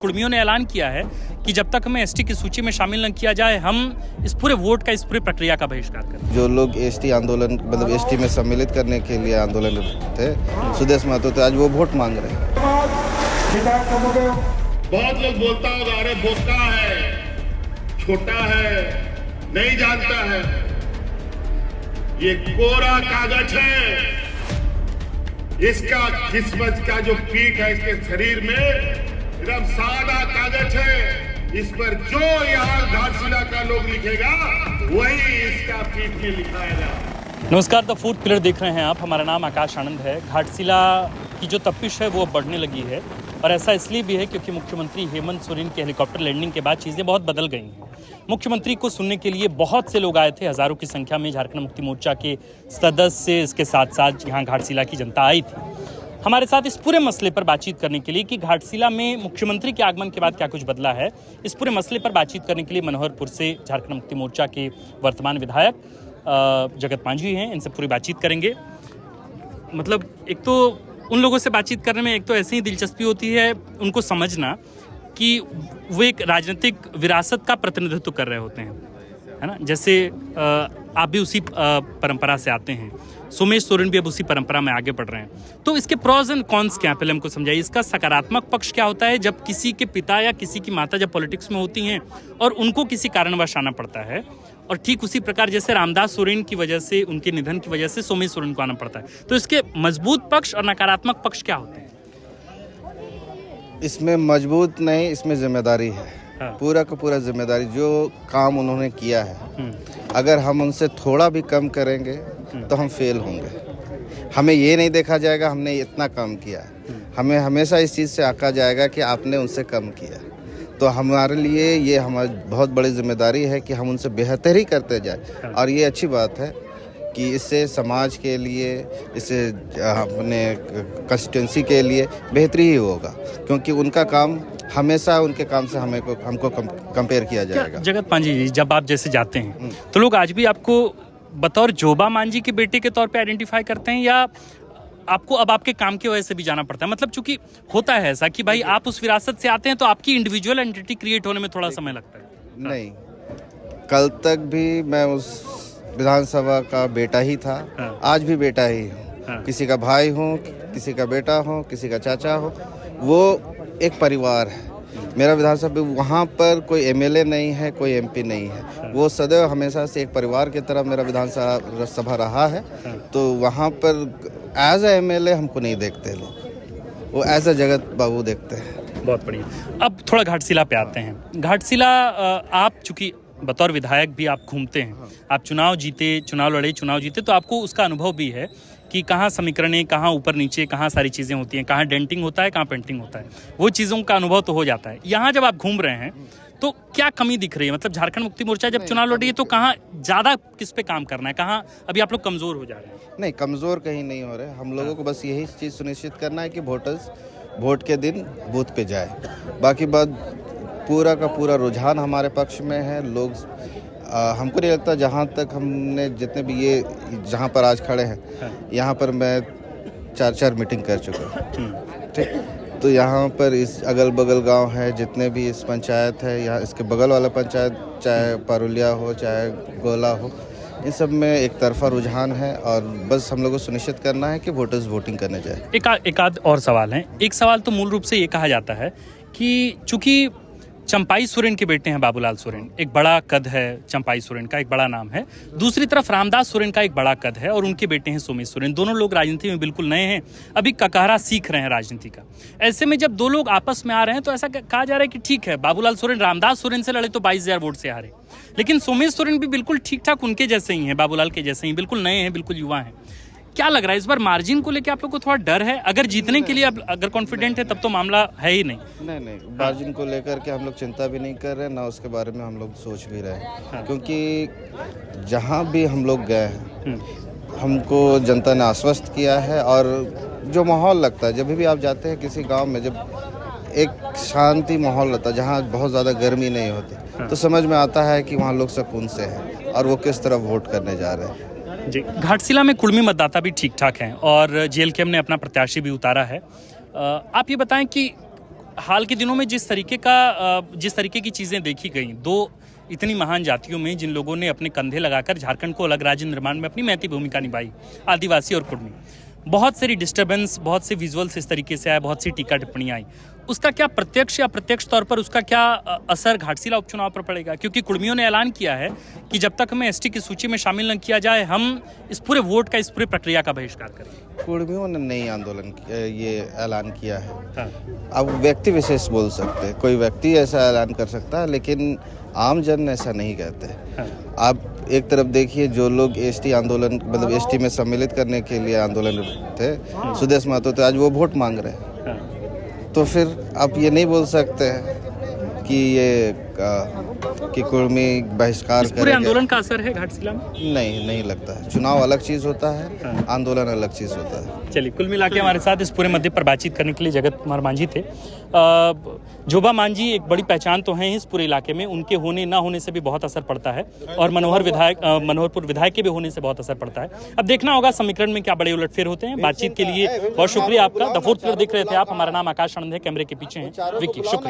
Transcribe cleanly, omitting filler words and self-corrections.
कुर्मियों ने ऐलान किया है कि जब तक हमें एसटी की सूची में शामिल न किया जाए हम इस पूरे वोट का, इस पूरी प्रक्रिया का बहिष्कार करें। जो लोग एसटी आंदोलन मतलब एसटी में सम्मिलित करने के लिए आंदोलन थे, सुदेश महतो थे, आज वो वोट मांग रहे हैं। बहुत लोग बोलता होगा अरे बोका है, छोटा है, नहीं जानता है। ये कोरा कागज है, इसका किस्मत का जो पीठ है इसके शरीर में एकदम सादा कागज है। इस पर जो यहाँ घाटशिला का लोग लिखेगा वही इसका पीठ में लिखाएगा। नमस्कार, द फूड पिलर देख रहे हैं आप। हमारा नाम आकाश आनंद है। घाटशिला की जो तपिश है वो बढ़ने लगी है और ऐसा इसलिए भी है क्योंकि मुख्यमंत्री हेमंत सोरेन के हेलीकॉप्टर लैंडिंग के बाद चीज़ें बहुत बदल गई हैं। मुख्यमंत्री को सुनने के लिए बहुत से लोग आए थे, हज़ारों की संख्या में झारखंड मुक्ति मोर्चा के सदस्य, इसके साथ साथ यहाँ घाटशिला की जनता आई थी हमारे साथ इस पूरे मसले पर बातचीत करने के लिए कि घाटशिला में मुख्यमंत्री के आगमन के बाद क्या कुछ बदला है। इस पूरे मसले पर बातचीत करने के लिए मनोहरपुर से झारखंड मुक्ति मोर्चा के वर्तमान विधायक जगत मांझी हैं, इनसे पूरी बातचीत करेंगे। मतलब एक तो उन लोगों से बातचीत करने में एक तो ऐसे ही दिलचस्पी होती है उनको समझना कि वो एक राजनीतिक विरासत का प्रतिनिधित्व कर रहे होते हैं, है ना। जैसे आप भी उसी परंपरा से आते हैं, सोमेश सोरेन भी अब उसी परंपरा में आगे बढ़ रहे हैं। तो इसके प्रॉज एंड कॉन्स क्या हैं, पहले हमको समझाइए। इसका सकारात्मक पक्ष क्या होता है जब किसी के पिता या किसी की माता जब पॉलिटिक्स में होती हैं और उनको किसी कारणवश आना पड़ता है, और ठीक उसी प्रकार जैसे रामदास सोरेन की वजह से, उनके निधन की वजह से सोमेश सोरेन को आना पड़ता है। तो इसके मजबूत पक्ष और नकारात्मक पक्ष क्या होते हैं? इसमें मजबूत नहीं, इसमें जिम्मेदारी है। हाँ। पूरा का पूरा जिम्मेदारी जो काम उन्होंने किया है, अगर हम उनसे थोड़ा भी कम करेंगे तो हम फेल होंगे। हमें ये नहीं देखा जाएगा हमने इतना कम किया है, हमें हमेशा इस चीज़ से आंका जाएगा कि आपने उनसे कम किया। तो हमारे लिए ये हमारी बहुत बड़ी जिम्मेदारी है कि हम उनसे बेहतर ही करते जाए। और ये अच्छी बात है कि इससे समाज के लिए, इससे अपने कंस्टिट्यूंसी के लिए बेहतरी ही होगा, क्योंकि उनका काम हमेशा उनके काम से हमको कंपेयर किया जाएगा। जगत मांझी जी, जब आप जैसे जाते हैं तो लोग आज भी आपको बतौर जोबा मांझी के बेटे के तौर पे आइडेंटिफाई करते हैं, या आपको अब आपके काम की वजह से भी जाना पड़ता है? मतलब चूंकि होता है ऐसा कि भाई आप उस विरासत से आते हैं तो आपकी इंडिविजुअल आइडेंटिटी क्रिएट होने में थोड़ा समय लगता है। नहीं, कल तक भी मैं उस विधानसभा का बेटा ही था। हाँ। आज भी बेटा ही हूँ। हाँ। किसी का भाई हूँ, किसी का बेटा हूँ, किसी का चाचा हो, वो एक परिवार है। मेरा विधानसभा वहाँ पर कोई एमएलए नहीं है, कोई एमपी नहीं है। वो सदैव हमेशा से एक परिवार की तरह मेरा विधानसभा रहा है। तो वहाँ पर एज ए एमएलए हमको नहीं देखते लोग, वो एज ए जगत बाबू देखते हैं। बहुत बढ़िया। अब थोड़ा घाटशिला पे आते हैं। घाटशिला आप चूंकि बतौर विधायक भी आप घूमते हैं, आप चुनाव जीते, तो आपको उसका अनुभव भी है कि कहाँ समीकरणें, कहाँ ऊपर नीचे, कहाँ सारी चीज़ें होती हैं, कहाँ डेंटिंग होता है, कहाँ पेंटिंग होता है। वो चीज़ों का अनुभव तो हो जाता है। यहाँ जब आप घूम रहे हैं तो क्या कमी दिख रही है? मतलब झारखंड मुक्ति मोर्चा जब चुनाव लड़ रही है तो कहाँ ज़्यादा किस पे काम करना है, कहाँ अभी आप लोग कमज़ोर हो जा रहे हैं? नहीं, कमज़ोर कहीं नहीं हो रहे। हम लोगों को बस यही चीज़ सुनिश्चित करना है कि वोटर्स वोट के दिन बूथ पे जाए। बाकी बात पूरा का पूरा रुझान हमारे पक्ष में है। लोग हमको नहीं लगता, जहाँ तक हमने जितने भी ये जहाँ पर आज खड़े हैं, यहाँ पर मैं 4 मीटिंग कर चुका हूँ। ठीक, तो यहाँ पर इस अगल बगल गांव है, जितने भी इस पंचायत है, यहाँ इसके बगल वाला पंचायत, चाहे पारुलिया हो चाहे गोला हो, इन सब में एक तरफा रुझान है। और बस हम लोग को सुनिश्चित करना है कि वोटर्स वोटिंग करने जाए। एक आध और सवाल है। एक सवाल तो मूल रूप से ये कहा जाता है कि चूंकि चंपाई सोरेन के बेटे हैं बाबूलाल सोरेन, एक बड़ा कद है, चंपाई सोरेन का एक बड़ा नाम है। दूसरी तरफ रामदास सोरेन का एक बड़ा कद है और उनके बेटे हैं सोमेश सोरेन। दोनों लोग राजनीति में बिल्कुल नए हैं, अभी ककहरा सीख रहे हैं राजनीति का। ऐसे में जब दो लोग आपस में आ रहे हैं तो ऐसा कहा जा रहा है कि ठीक है, बाबूलाल सोरेन रामदास सोरेन से लड़े तो 22,000 वोट से हारे, लेकिन सोमेश सोरेन भी बिल्कुल ठीक ठाक उनके जैसे ही हैं, बाबूलाल के जैसे ही, बिल्कुल नए हैं, बिल्कुल युवा हैं। क्या लग रहा है इस बार मार्जिन को लेकर आप लोग को थोड़ा डर है? अगर जीतने के लिए आप अगर कॉन्फिडेंट है तब तो मामला है ही नहीं। नहीं, मार्जिन को लेकर के हम लोग चिंता भी नहीं कर रहे, ना उसके बारे में हम लोग सोच भी रहे हैं। क्योंकि जहाँ भी हम लोग गए हैं, हमको जनता ने आश्वस्त किया है। और जो माहौल लगता है, जब भी आप जाते हैं किसी गाँव में, जब एक शांति माहौल रहता है, जहाँ बहुत ज़्यादा गर्मी नहीं होती, तो समझ में आता है कि वहाँ लोग सुकून से हैं और वो किस तरह वोट करने जा रहे हैं। जी, घाटशिला में कुर्मी मतदाता भी ठीक ठाक हैं और जेएलकेएम ने अपना प्रत्याशी भी उतारा है। आप ये बताएं कि हाल के दिनों में जिस तरीके की चीज़ें देखी गई, दो इतनी महान जातियों में जिन लोगों ने अपने कंधे लगाकर झारखंड को अलग राज्य निर्माण में अपनी महती भूमिका निभाई, आदिवासी और कुर्मी, बहुत सारी डिस्टर्बेंस, बहुत से विजुअल्स इस तरीके से आए, बहुत सी टीका टिप्पणियाँ आई, उसका क्या प्रत्यक्ष या अप्रत्यक्ष तौर पर उसका क्या असर घाटशिला उपचुनाव पर पड़ेगा? क्योंकि कुर्मियों ने ऐलान किया है कि जब तक हमें एसटी की सूची में शामिल न किया जाए, हम इस पूरे वोट का, इस पूरी प्रक्रिया का बहिष्कार करेंगे। कुर्मियों ने नहीं आंदोलन ये ऐलान किया है। हाँ। अब व्यक्ति विशेष बोल सकते हैं, कोई व्यक्ति ऐसा ऐलान कर सकता है, लेकिन आम जन ऐसा नहीं कहते। हाँ। आप एक तरफ देखिए, जो लोग एसटी आंदोलन मतलब एसटी में सम्मिलित करने के लिए आंदोलन थे, सुदेश महतो थे, आज वो वोट मांग रहे हैं। हाँ। तो फिर आप ये नहीं बोल सकते हैं कि कुर्मी बहिष्कार इस पूरे करेंगे। आंदोलन का असर है घाटशिला में? नहीं लगता है। चुनाव अलग चीज होता है, आंदोलन अलग चीज होता है। चलिए, कुल मिला के हमारे साथ इस पूरे मुद्दे पर बातचीत करने के लिए जगत कुमार मांझी थे। जोबा मांझी एक बड़ी पहचान तो हैं इस पूरे इलाके में, उनके होने ना होने से भी बहुत असर पड़ता है, और मनोहरपुर विधायक के भी होने से बहुत असर पड़ता है। अब देखना होगा समीकरण में क्या बड़े उलटफेर होते हैं। बातचीत के लिए बहुत शुक्रिया आपका। द फोर्थ पिलर देख रहे थे आप। हमारा नाम आकाश आनंद है, कैमरे के पीछे हैं विक्की। शुक्रिया।